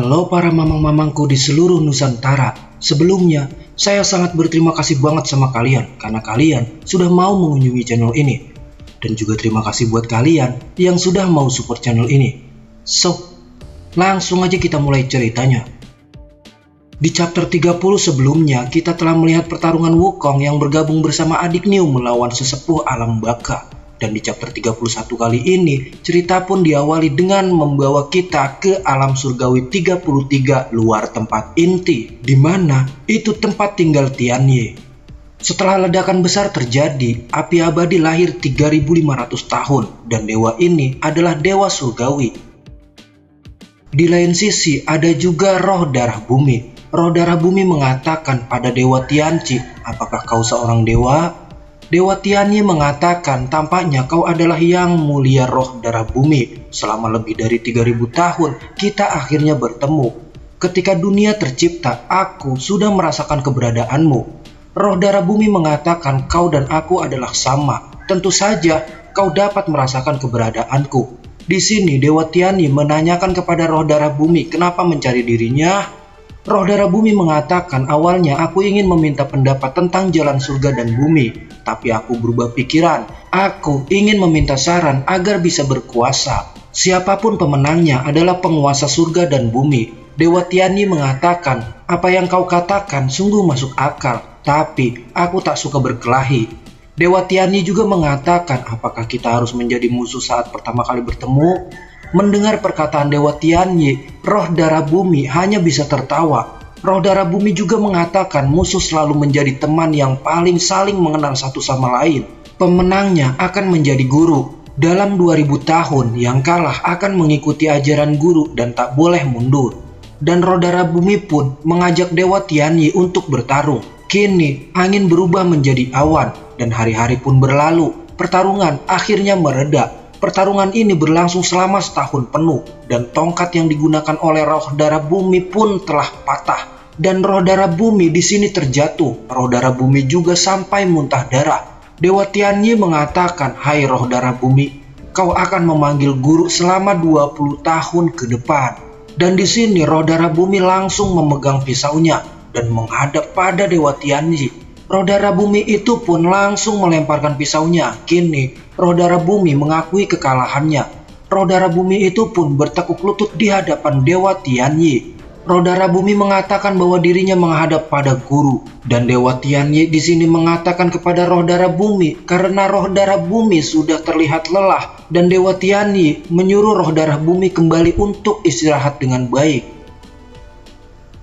Halo para mamang-mamangku di seluruh Nusantara. Sebelumnya, saya sangat berterima kasih banget sama kalian karena kalian sudah mau mengunjungi channel ini. Dan juga terima kasih buat kalian yang sudah mau support channel ini. So, langsung aja kita mulai ceritanya. Di chapter 30 sebelumnya, kita telah melihat pertarungan Wukong yang bergabung bersama adik Niu melawan sesepuh alam baka. Dan di chapter 31 kali ini, cerita pun diawali dengan membawa kita ke alam surgawi 33 luar tempat inti, di mana itu tempat tinggal Tianyi. Setelah ledakan besar terjadi, api abadi lahir 3500 tahun, dan dewa ini adalah dewa surgawi. Di lain sisi, ada juga roh darah bumi. Roh darah bumi mengatakan pada dewa Tianqi, apakah kau seorang dewa? Dewa Tianyi mengatakan tampaknya kau adalah yang mulia roh darah bumi. Selama lebih dari 3000 tahun kita akhirnya bertemu. Ketika dunia tercipta, aku sudah merasakan keberadaanmu. Roh darah bumi mengatakan kau dan aku adalah sama. Tentu saja kau dapat merasakan keberadaanku. Di sini Dewa Tianyi menanyakan kepada roh darah bumi kenapa mencari dirinya. Roh darah bumi mengatakan awalnya aku ingin meminta pendapat tentang jalan surga dan bumi. Tapi aku berubah pikiran. Aku ingin meminta saran agar bisa berkuasa. Siapapun pemenangnya adalah penguasa surga dan bumi. Dewa Tianyi mengatakan, apa yang kau katakan sungguh masuk akal. Tapi aku tak suka berkelahi. Dewa Tianyi juga mengatakan, apakah kita harus menjadi musuh saat pertama kali bertemu? Mendengar perkataan Dewa Tianyi, roh darah bumi hanya bisa tertawa. Roh darah bumi juga mengatakan musuh selalu menjadi teman yang paling saling mengenal satu sama lain. Pemenangnya akan menjadi guru. Dalam 2000 tahun yang kalah akan mengikuti ajaran guru dan tak boleh mundur. Dan roh darah bumi pun mengajak Dewa Tianyi untuk bertarung. Kini angin berubah menjadi awan dan hari-hari pun berlalu. Pertarungan akhirnya mereda. Pertarungan ini berlangsung selama setahun penuh dan tongkat yang digunakan oleh roh darah bumi pun telah patah dan roh darah bumi di sini terjatuh. Roh darah bumi juga sampai muntah darah. Dewa Tianyi mengatakan, "Hai roh darah bumi, kau akan memanggil guru selama 20 tahun ke depan." Dan di sini roh darah bumi langsung memegang pisaunya dan menghadap pada Dewa Tianyi. Roh darah bumi itu pun langsung melemparkan pisaunya. Kini, roh darah bumi mengakui kekalahannya. Roh darah bumi itu pun bertekuk lutut di hadapan Dewa Tianyi. Roh darah bumi mengatakan bahwa dirinya menghadap pada guru. Dan Dewa Tianyi di sini mengatakan kepada roh darah bumi, karena roh darah bumi sudah terlihat lelah. Dan Dewa Tianyi menyuruh roh darah bumi kembali untuk istirahat dengan baik.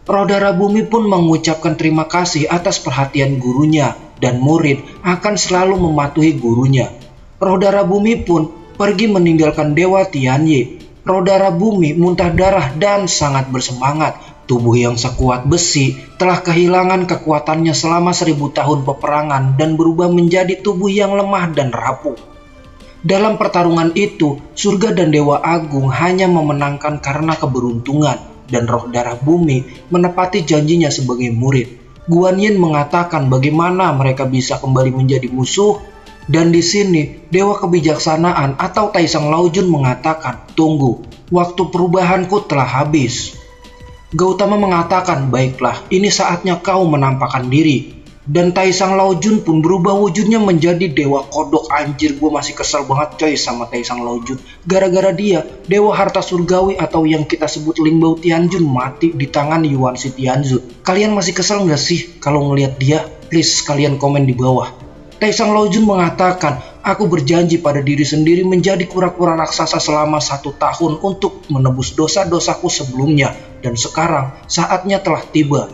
Roh darah bumi pun mengucapkan terima kasih atas perhatian gurunya dan murid akan selalu mematuhi gurunya. Roh darah bumi pun pergi meninggalkan Dewa Tianyi. Roh darah bumi muntah darah dan sangat bersemangat. Tubuh yang sekuat besi telah kehilangan kekuatannya selama 1000 tahun peperangan dan berubah menjadi tubuh yang lemah dan rapuh. Dalam pertarungan itu, surga dan Dewa Agung hanya memenangkan karena keberuntungan. Dan roh darah bumi menepati janjinya sebagai murid. Guan Yin mengatakan bagaimana mereka bisa kembali menjadi musuh. Dan di sini Dewa Kebijaksanaan atau Taisang Laojun mengatakan, tunggu, waktu perubahanku telah habis. Gautama mengatakan, baiklah, ini saatnya kau menampakkan diri. Dan Taisang Laojun pun berubah wujudnya menjadi Dewa Kodok. Anjir, gue masih kesel banget coy sama Taisang Laojun. Gara-gara dia, Dewa Harta Surgawi atau yang kita sebut Lingbao Tianjun mati di tangan Yuan Shi Tianzu. Kalian masih kesel nggak sih kalau ngelihat dia? Please kalian komen di bawah. Taisang Laojun mengatakan, aku berjanji pada diri sendiri menjadi kura-kura raksasa selama 1 tahun untuk menebus dosa-dosaku sebelumnya. Dan sekarang saatnya telah tiba.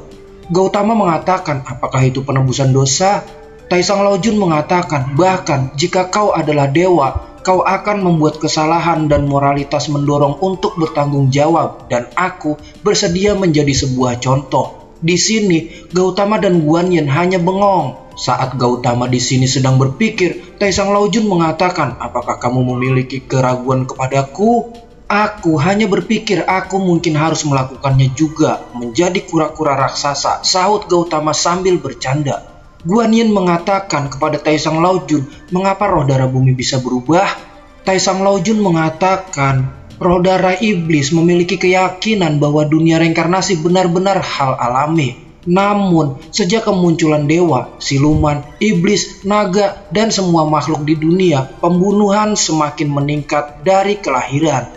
Gautama mengatakan, apakah itu penebusan dosa? Taisang Laojun mengatakan, bahkan jika kau adalah dewa, kau akan membuat kesalahan dan moralitas mendorong untuk bertanggung jawab, dan aku bersedia menjadi sebuah contoh. Di sini, Gautama dan Guan Yin hanya bengong. Saat Gautama di sini sedang berpikir, Taisang Laojun mengatakan, apakah kamu memiliki keraguan kepadaku? Aku hanya berpikir aku mungkin harus melakukannya juga, menjadi kura-kura raksasa, sahut Gautama sambil bercanda. Guan Yin mengatakan kepada Taisang Laojun, mengapa roh darah bumi bisa berubah? Taisang Laojun mengatakan, roh darah iblis memiliki keyakinan bahwa dunia reinkarnasi benar-benar hal alami. Namun, sejak kemunculan dewa, siluman, iblis, naga, dan semua makhluk di dunia, pembunuhan semakin meningkat dari kelahiran.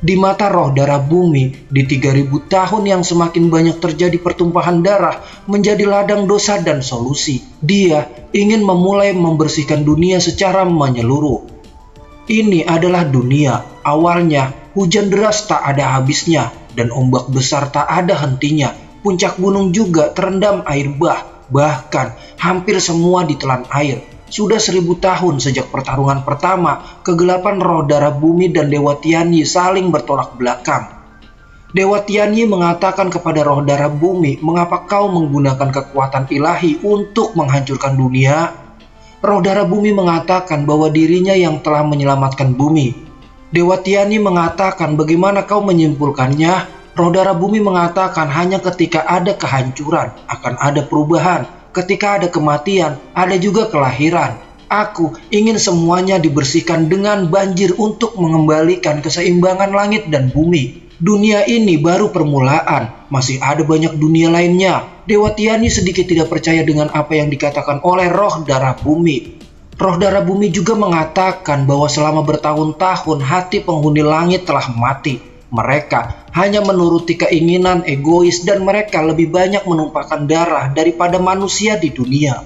Di mata roh darah bumi, di 3000 tahun yang semakin banyak terjadi pertumpahan darah menjadi ladang dosa dan solusi. Dia ingin memulai membersihkan dunia secara menyeluruh. Ini adalah dunia. Awalnya, hujan deras tak ada habisnya, dan ombak besar tak ada hentinya. Puncak gunung juga terendam air bah, bahkan hampir semua ditelan air. Sudah 1000 tahun sejak pertarungan pertama, kegelapan roh darah bumi dan Dewa Tianyi saling bertolak belakang. Dewa Tianyi mengatakan kepada roh darah bumi, "Mengapa kau menggunakan kekuatan ilahi untuk menghancurkan dunia?" Roh darah bumi mengatakan bahwa dirinya yang telah menyelamatkan bumi. Dewa Tianyi mengatakan, "Bagaimana kau menyimpulkannya?" Roh darah bumi mengatakan, "Hanya ketika ada kehancuran, akan ada perubahan. Ketika ada kematian, ada juga kelahiran. Aku ingin semuanya dibersihkan dengan banjir untuk mengembalikan keseimbangan langit dan bumi. Dunia ini baru permulaan, masih ada banyak dunia lainnya." Dewa Tianyi sedikit tidak percaya dengan apa yang dikatakan oleh roh darah bumi. Roh darah bumi juga mengatakan bahwa selama bertahun-tahun hati penghuni langit telah mati. Mereka hanya menuruti keinginan egois dan mereka lebih banyak menumpahkan darah daripada manusia di dunia.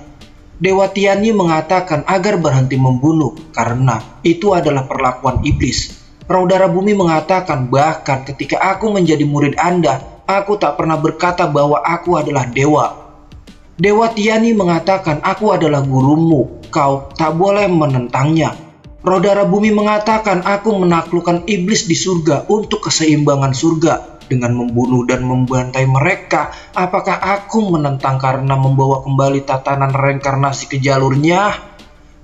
Dewa Tianyi mengatakan agar berhenti membunuh karena itu adalah perlakuan iblis. Roh darah bumi mengatakan, "Bahkan ketika aku menjadi murid Anda, aku tak pernah berkata bahwa aku adalah dewa." Dewa Tianyi mengatakan, "Aku adalah gurumu, kau tak boleh menentangnya." Roh darah bumi mengatakan, "Aku menaklukkan iblis di surga untuk keseimbangan surga dengan membunuh dan membantai mereka. Apakah aku menentang karena membawa kembali tatanan reinkarnasi ke jalurnya?"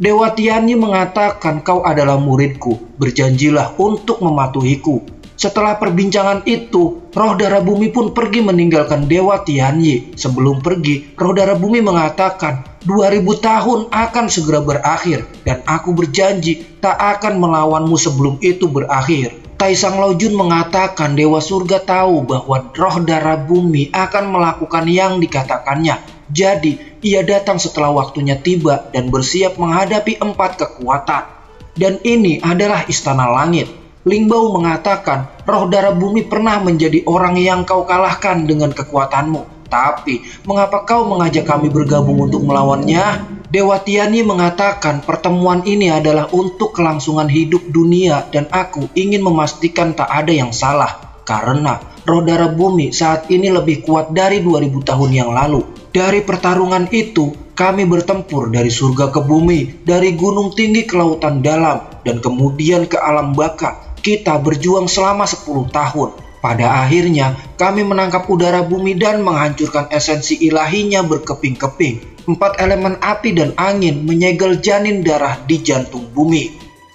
Dewa Tianyi mengatakan, "Kau adalah muridku, berjanjilah untuk mematuhiku." Setelah perbincangan itu, roh darah bumi pun pergi meninggalkan Dewa Tianyi. Sebelum pergi, roh darah bumi mengatakan, 2000 tahun akan segera berakhir, dan aku berjanji tak akan melawanmu sebelum itu berakhir. Taisang Laojun mengatakan Dewa Surga tahu bahwa roh darah bumi akan melakukan yang dikatakannya. Jadi, ia datang setelah waktunya tiba dan bersiap menghadapi 4 kekuatan. Dan ini adalah Istana Langit. Lingbao mengatakan, roh darah bumi pernah menjadi orang yang kau kalahkan dengan kekuatanmu. Tapi, mengapa kau mengajak kami bergabung untuk melawannya? Dewa Tianyi mengatakan pertemuan ini adalah untuk kelangsungan hidup dunia dan aku ingin memastikan tak ada yang salah. Karena roh darah bumi saat ini lebih kuat dari 2000 tahun yang lalu. Dari pertarungan itu, kami bertempur dari surga ke bumi, dari gunung tinggi ke lautan dalam, dan kemudian ke alam baka. Kita berjuang selama 10 tahun. Pada akhirnya, kami menangkap udara bumi dan menghancurkan esensi ilahinya berkeping-keping. 4 elemen api dan angin menyegel janin darah di jantung bumi.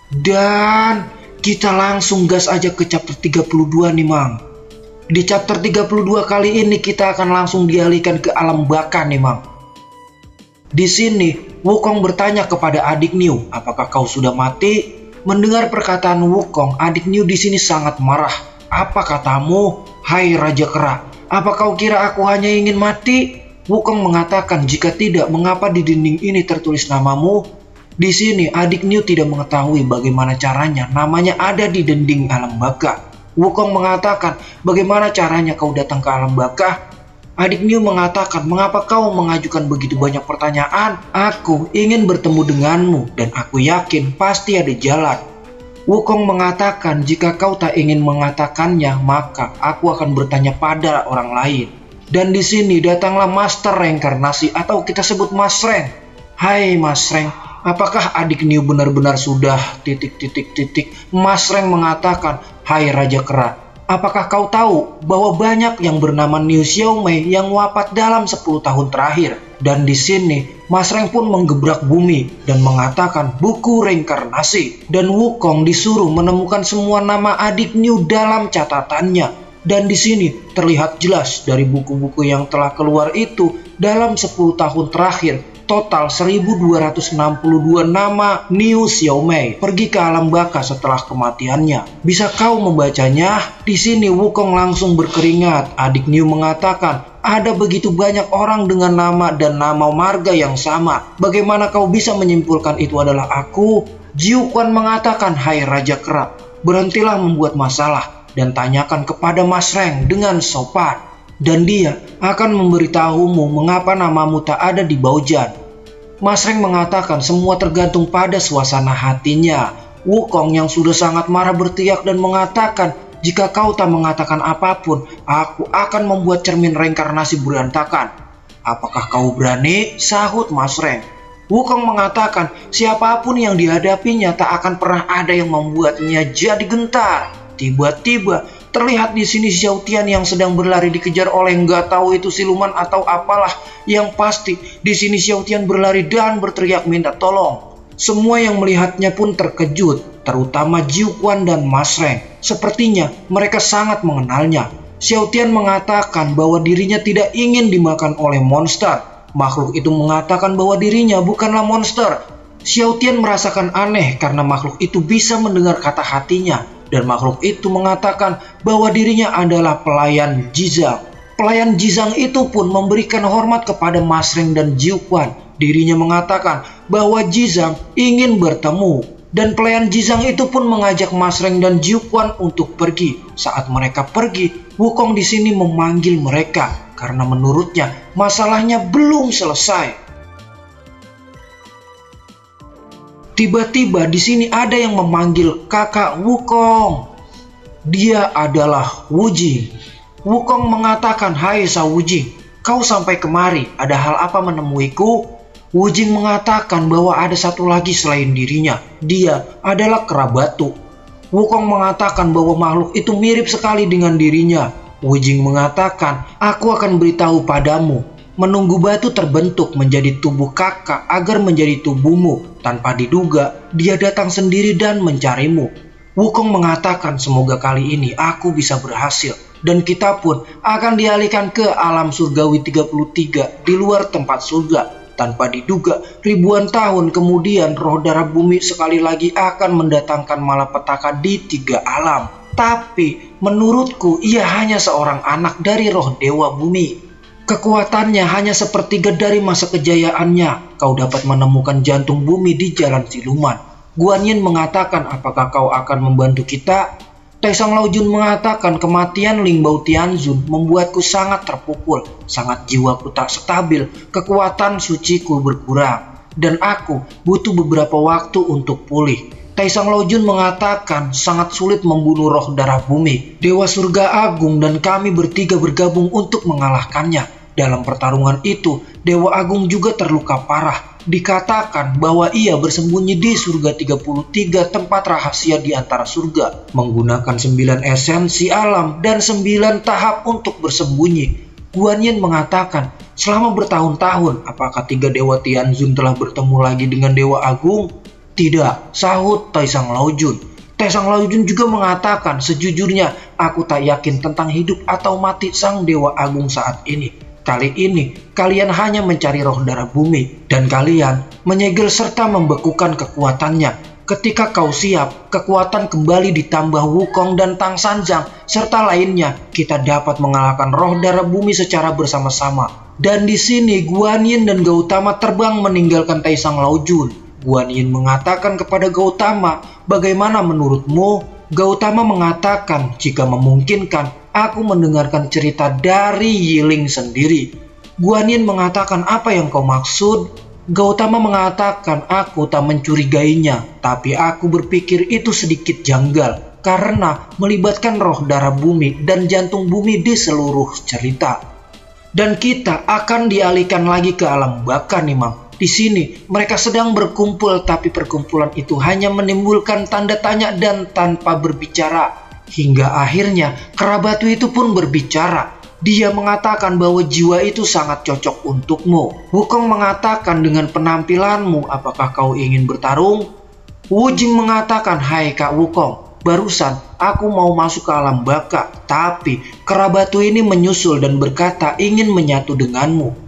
Dan kita langsung gas aja ke chapter 32 nih, Mang. Di chapter 32 kali ini kita akan langsung dialihkan ke alam baka nih, Mang. Di sini, Wukong bertanya kepada adik Niu, "Apakah kau sudah mati?" Mendengar perkataan Wukong, adik Niu di sini sangat marah. "Apa katamu, hai Raja Kera? Apa kau kira aku hanya ingin mati?" Wukong mengatakan, "Jika tidak, mengapa di dinding ini tertulis namamu?" Di sini, adik Niu tidak mengetahui bagaimana caranya namanya ada di dinding alam baka. Wukong mengatakan, "Bagaimana caranya kau datang ke alam baka?" Adik Niu mengatakan, "Mengapa kau mengajukan begitu banyak pertanyaan? Aku ingin bertemu denganmu dan aku yakin pasti ada jalan." Wukong mengatakan, "Jika kau tak ingin mengatakannya, maka aku akan bertanya pada orang lain." Dan di sini datanglah Master Reinkarnasi atau kita sebut Mas Reng. "Hai Mas Reng, apakah adik Niu benar-benar sudah ... Mas Reng mengatakan, "Hai Raja Kera, apakah kau tahu bahwa banyak yang bernama Niu Xiaomei yang wafat dalam 10 tahun terakhir?" Dan di sini, Mas Reng pun menggebrak bumi dan mengatakan buku reinkarnasi. Dan Wukong disuruh menemukan semua nama adik Niu dalam catatannya. Dan di sini terlihat jelas dari buku-buku yang telah keluar itu dalam 10 tahun terakhir, total 1262 nama Niu Xiaomei pergi ke alam baka setelah kematiannya. Bisa kau membacanya? Di sini Wukong langsung berkeringat. Adik Niu mengatakan, ada begitu banyak orang dengan nama dan nama marga yang sama. Bagaimana kau bisa menyimpulkan itu adalah aku? Jiu Quan mengatakan, hai Raja Kera, berhentilah membuat masalah dan tanyakan kepada Mas Reng dengan sopan. Dan dia akan memberitahumu mengapa namamu tak ada di Baojan. Mas Reng mengatakan semua tergantung pada suasana hatinya. Wukong yang sudah sangat marah berteriak dan mengatakan, jika kau tak mengatakan apapun, aku akan membuat cermin reinkarnasi berantakan. Apakah kau berani? Sahut Mas Reng. Wukong mengatakan siapapun yang dihadapinya tak akan pernah ada yang membuatnya jadi gentar. Tiba-tiba terlihat di sini Xiao Tian yang sedang berlari dikejar oleh nggak tahu itu siluman atau apalah. Yang pasti di sini Xiao Tian berlari dan berteriak minta tolong. Semua yang melihatnya pun terkejut, terutama Jiu Quan dan Mas Reng. Sepertinya mereka sangat mengenalnya. Xiao Tian mengatakan bahwa dirinya tidak ingin dimakan oleh monster. Makhluk itu mengatakan bahwa dirinya bukanlah monster. Xiao Tian merasakan aneh karena makhluk itu bisa mendengar kata hatinya. Dan makhluk itu mengatakan bahwa dirinya adalah pelayan Jizang. Pelayan Jizang itu pun memberikan hormat kepada Mas Reng dan Jiu Quan. Dirinya mengatakan bahwa Jizang ingin bertemu. Dan pelayan Jizang itu pun mengajak Mas Reng dan Jiu Quan untuk pergi. Saat mereka pergi, Wukong di sini memanggil mereka karena menurutnya masalahnya belum selesai. Tiba-tiba di sini ada yang memanggil kakak Wukong. Dia adalah Wu Jing. Wukong mengatakan, hai Sa Wu Jing, kau sampai kemari, ada hal apa menemuiku? Wu Jing mengatakan bahwa ada satu lagi selain dirinya. Dia adalah kera batu. Wukong mengatakan bahwa makhluk itu mirip sekali dengan dirinya. Wu Jing mengatakan, aku akan beritahu padamu. Menunggu batu terbentuk menjadi tubuh kakak agar menjadi tubuhmu. Tanpa diduga, dia datang sendiri dan mencarimu. Wukong mengatakan semoga kali ini aku bisa berhasil. Dan kita pun akan dialihkan ke alam surgawi 33 di luar tempat surga. Tanpa diduga, ribuan tahun kemudian roh darah bumi sekali lagi akan mendatangkan malapetaka di 3 alam. Tapi menurutku ia hanya seorang anak dari roh dewa bumi. Kekuatannya hanya sepertiga dari masa kejayaannya. Kau dapat menemukan jantung bumi di jalan siluman. Guan Yin mengatakan, apakah kau akan membantu kita? Taisang Laojun mengatakan kematian Ling Bao Tianzun membuatku sangat terpukul. Sangat jiwaku tak stabil, kekuatan suciku berkurang. Dan aku butuh beberapa waktu untuk pulih. Taisang Laojun mengatakan sangat sulit membunuh roh darah bumi. Dewa surga agung dan kami bertiga bergabung untuk mengalahkannya. Dalam pertarungan itu, Dewa Agung juga terluka parah. Dikatakan bahwa ia bersembunyi di surga 33 tempat rahasia di antara surga. Menggunakan 9 esensi alam dan 9 tahap untuk bersembunyi. Guan Yin mengatakan, selama bertahun-tahun, apakah 3 Dewa Tianzun telah bertemu lagi dengan Dewa Agung? Tidak, sahut Taisang Laojun. Taisang Laojun juga mengatakan, sejujurnya aku tak yakin tentang hidup atau mati Sang Dewa Agung saat ini. Kali ini kalian hanya mencari roh darah bumi dan kalian menyegel serta membekukan kekuatannya. Ketika kau siap, kekuatan kembali ditambah Wukong dan Tang Sanjang serta lainnya. Kita dapat mengalahkan roh darah bumi secara bersama-sama. Dan di sini Guan Yin dan Gautama terbang meninggalkan Taisang Laojun. Guan Yin mengatakan kepada Gautama, bagaimana menurutmu? Gautama mengatakan, jika memungkinkan, aku mendengarkan cerita dari Yiling sendiri. Guan Yin mengatakan, apa yang kau maksud? Gautama mengatakan, aku tak mencurigainya, tapi aku berpikir itu sedikit janggal, karena melibatkan roh darah bumi dan jantung bumi di seluruh cerita. Dan kita akan dialihkan lagi ke alam baka nih, Mang. Di sini mereka sedang berkumpul, tapi perkumpulan itu hanya menimbulkan tanda tanya dan tanpa berbicara. Hingga akhirnya kera batu itu pun berbicara. Dia mengatakan bahwa jiwa itu sangat cocok untukmu. Wukong mengatakan, dengan penampilanmu, apakah kau ingin bertarung? Wu Jing mengatakan, hai Kak Wukong, barusan aku mau masuk ke alam baka, tapi kera batu ini menyusul dan berkata ingin menyatu denganmu.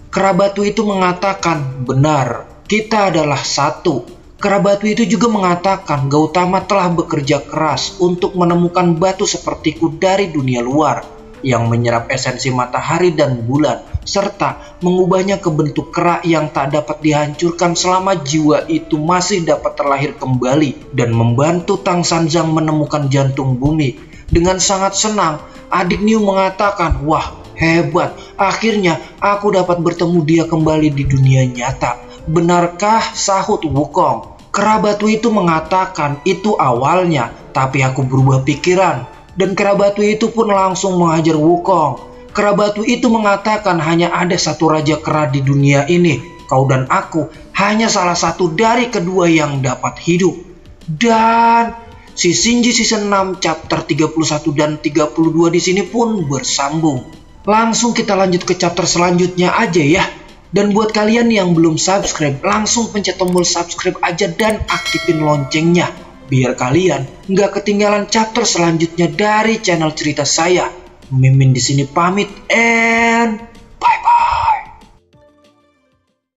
Kera Batu itu mengatakan, benar, kita adalah satu. Kera Batu itu juga mengatakan Gautama telah bekerja keras untuk menemukan batu sepertiku dari dunia luar yang menyerap esensi matahari dan bulan, serta mengubahnya ke bentuk kera yang tak dapat dihancurkan selama jiwa itu masih dapat terlahir kembali, dan membantu Tang Sanzang menemukan jantung bumi. Dengan sangat senang, adik Niu mengatakan, wah hebat, akhirnya aku dapat bertemu dia kembali di dunia nyata. Benarkah? Sahut Wukong. Kera Batu itu mengatakan itu awalnya, tapi aku berubah pikiran. Dan Kera Batu itu pun langsung menghajar Wukong. Kera Batu itu mengatakan hanya ada satu raja kera di dunia ini. Kau dan aku hanya salah satu dari kedua yang dapat hidup. Dan si Shinji season 6 chapter 31 dan 32 di sini pun bersambung. Langsung kita lanjut ke chapter selanjutnya aja ya. Dan buat kalian yang belum subscribe, langsung pencet tombol subscribe aja dan aktifin loncengnya, biar kalian nggak ketinggalan chapter selanjutnya dari channel cerita saya. Mimin di sini pamit.